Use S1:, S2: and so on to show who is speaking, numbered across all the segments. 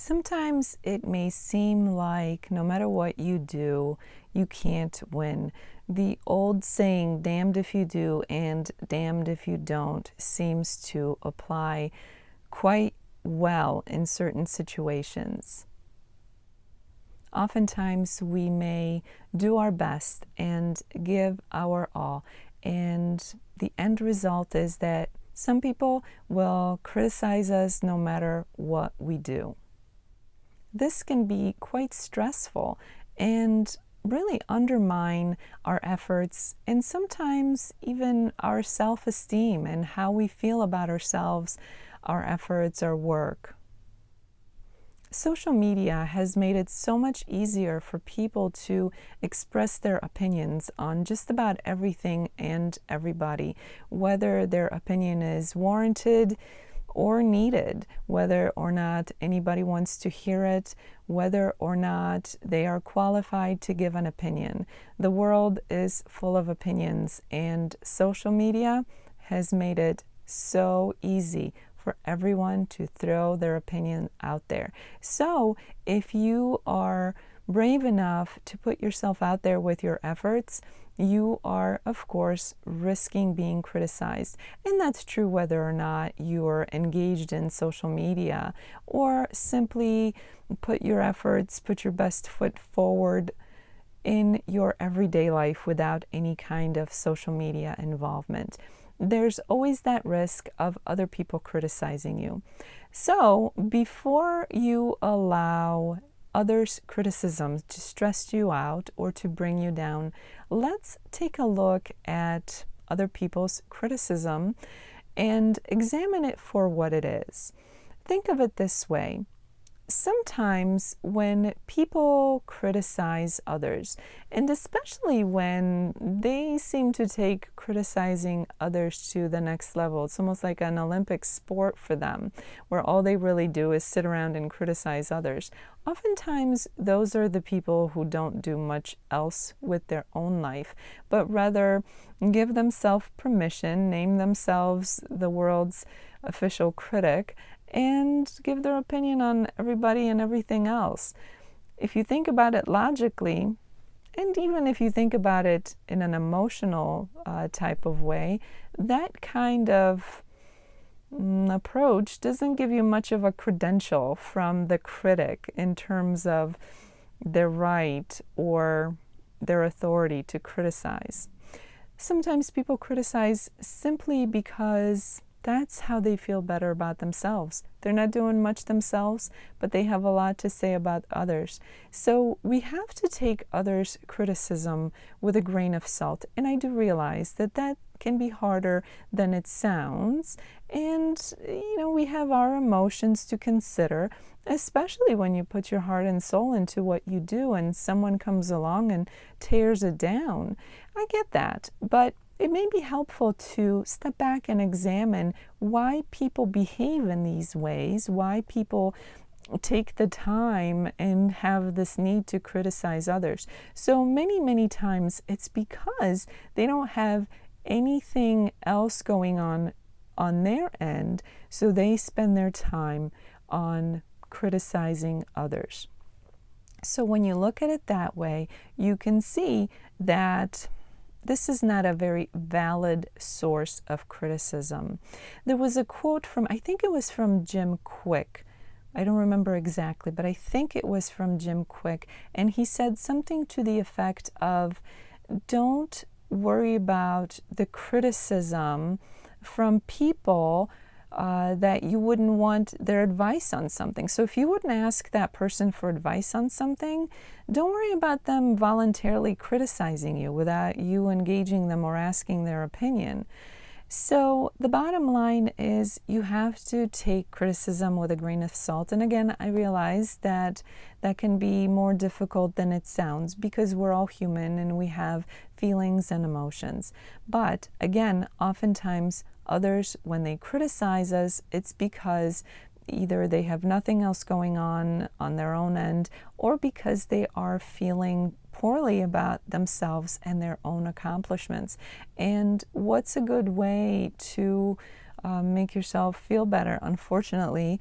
S1: Sometimes it may seem like no matter what you do, you can't win. The old saying, damned if you do and damned if you don't, seems to apply quite well in certain situations. Oftentimes, we may do our best and give our all, and the end result is that some people will criticize us no matter what we do. This can be quite stressful and really undermine our efforts and sometimes even our self-esteem and how we feel about ourselves, our efforts, our work. Social media has made it so much easier for people to express their opinions on just about everything and everybody, whether their opinion is warranted or needed, whether or not anybody wants to hear it, whether or not they are qualified to give an opinion. The world is full of opinions, and social media has made it so easy for everyone to throw their opinion out there. So if you are brave enough to put yourself out there with your efforts, you are, of course, risking being criticized. And that's true whether or not you're engaged in social media or simply put your efforts, put your best foot forward in your everyday life without any kind of social media involvement. There's always that risk of other people criticizing you. So before you allow others' criticism to stress you out or to bring you down, let's take a look at other people's criticism and examine it for what it is. Think of it this way. Sometimes when people criticize others, and especially when they seem to take criticizing others to the next level, it's almost like an Olympic sport for them, where all they really do is sit around and criticize others. Oftentimes, those are the people who don't do much else with their own life, but rather give themselves permission, name themselves the world's official critic, and give their opinion on everybody and everything else. If you think about it logically, and even if you think about it in an emotional type of way, that kind of approach doesn't give you much of a credential from the critic in terms of their right or their authority to criticize. Sometimes people criticize simply because that's how they feel better about themselves. They're not doing much themselves, but they have a lot to say about others. So we have to take others' criticism with a grain of salt. And I do realize that that can be harder than it sounds. And, we have our emotions to consider, especially when you put your heart and soul into what you do and someone comes along and tears it down. I get that, but it may be helpful to step back and examine why people behave in these ways, why people take the time and have this need to criticize others. So many times it's because they don't have anything else going on their end, so they spend their time on criticizing others. So when you look at it that way, you can see that this is not a very valid source of criticism. There was a quote from, I think it was from Jim Kwik. I don't remember exactly, but I think it was from Jim Kwik. And he said something to the effect of, don't worry about the criticism from people that you wouldn't want their advice on something. So if you wouldn't ask that person for advice on something, don't worry about them voluntarily criticizing you without you engaging them or asking their opinion. So the bottom line is you have to take criticism with a grain of salt. And again, I realize that that can be more difficult than it sounds because we're all human and we have feelings and emotions. But again, oftentimes others, when they criticize us, it's because either they have nothing else going on their own end, or because they are feeling poorly about themselves and their own accomplishments. And what's a good way to make yourself feel better, unfortunately,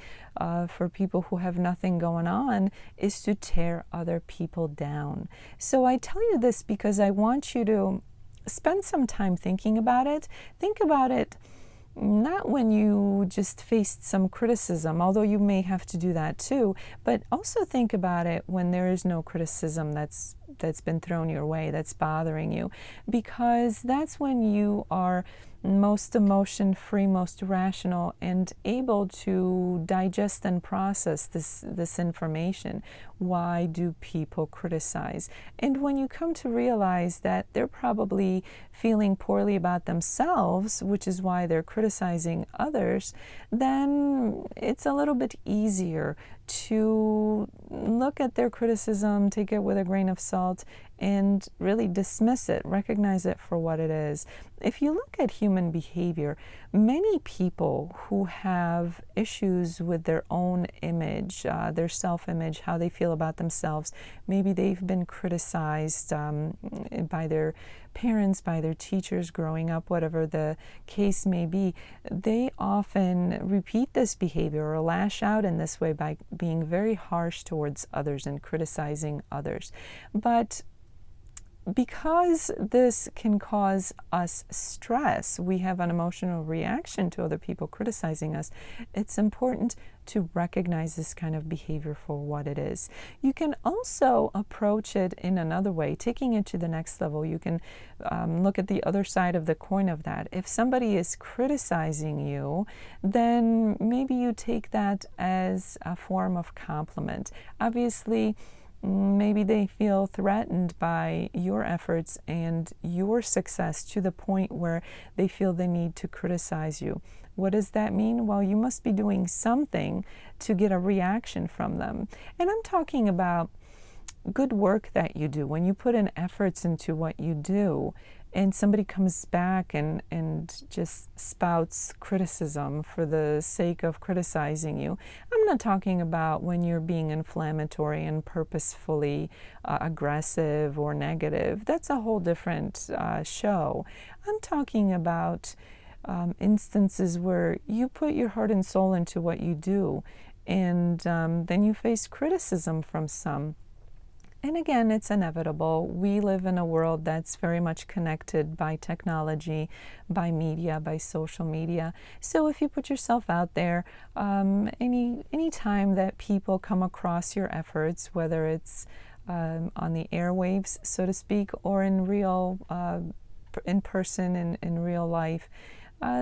S1: for people who have nothing going on, is to tear other people down. So I tell you this because I want you to spend some time thinking about it. Think about it not when you just faced some criticism, although you may have to do that too, but also think about it when there is no criticism that's been thrown your way, that's bothering you, because that's when you are most emotion free, most rational, and able to digest and process this information. Why do people criticize? And when you come to realize that they're probably feeling poorly about themselves, which is why they're criticizing others, then it's a little bit easier to look at their criticism, take it with a grain of salt, and really dismiss it, recognize it for what it is. If you look at human behavior, many people who have issues with their own image, their self-image, how they feel about themselves, maybe they've been criticized by their parents, by their teachers growing up, whatever the case may be, they often repeat this behavior or lash out in this way by being very harsh towards others and criticizing others. But because this can cause us stress, we have an emotional reaction to other people criticizing us, it's important to recognize this kind of behavior for what it is. You can also approach it in another way, taking it to the next level. You can look at the other side of the coin of that. If somebody is criticizing you, then maybe you take that as a form of compliment. Obviously, maybe they feel threatened by your efforts and your success to the point where they feel the need to criticize you. What does that mean? Well, you must be doing something to get a reaction from them. And I'm talking about good work that you do. When you put in efforts into what you do, and somebody comes back and just spouts criticism for the sake of criticizing you. I'm not talking about when you're being inflammatory and purposefully aggressive or negative. That's a whole different show. I'm talking about instances where you put your heart and soul into what you do, and then you face criticism from some. And again, it's inevitable. We live in a world that's very much connected by technology, by media, by social media. So if you put yourself out there, any time that people come across your efforts, whether it's on the airwaves, so to speak, or in real, in person, in real life,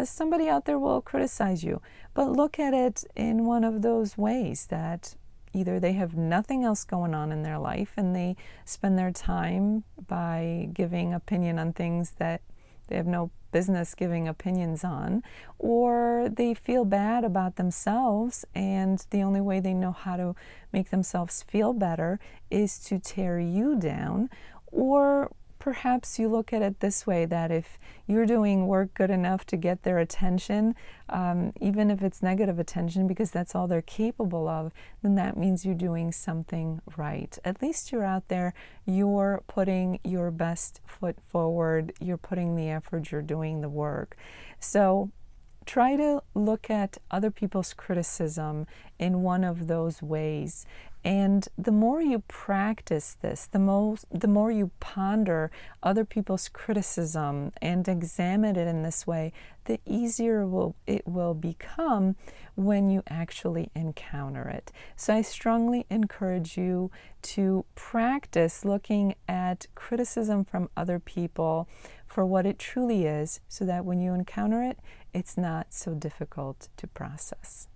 S1: somebody out there will criticize you. But look at it in one of those ways that either they have nothing else going on in their life and they spend their time by giving opinion on things that they have no business giving opinions on, or they feel bad about themselves and the only way they know how to make themselves feel better is to tear you down. Or perhaps you look at it this way, that if you're doing work good enough to get their attention, even if it's negative attention, because that's all they're capable of, then that means you're doing something right. At least you're out there, you're putting your best foot forward, you're putting the effort, you're doing the work. So try to look at other people's criticism in one of those ways. And the more you practice this, the more you ponder other people's criticism and examine it in this way, the easier it will become when you actually encounter it. So I strongly encourage you to practice looking at criticism from other people for what it truly is, so that when you encounter it, it's not so difficult to process.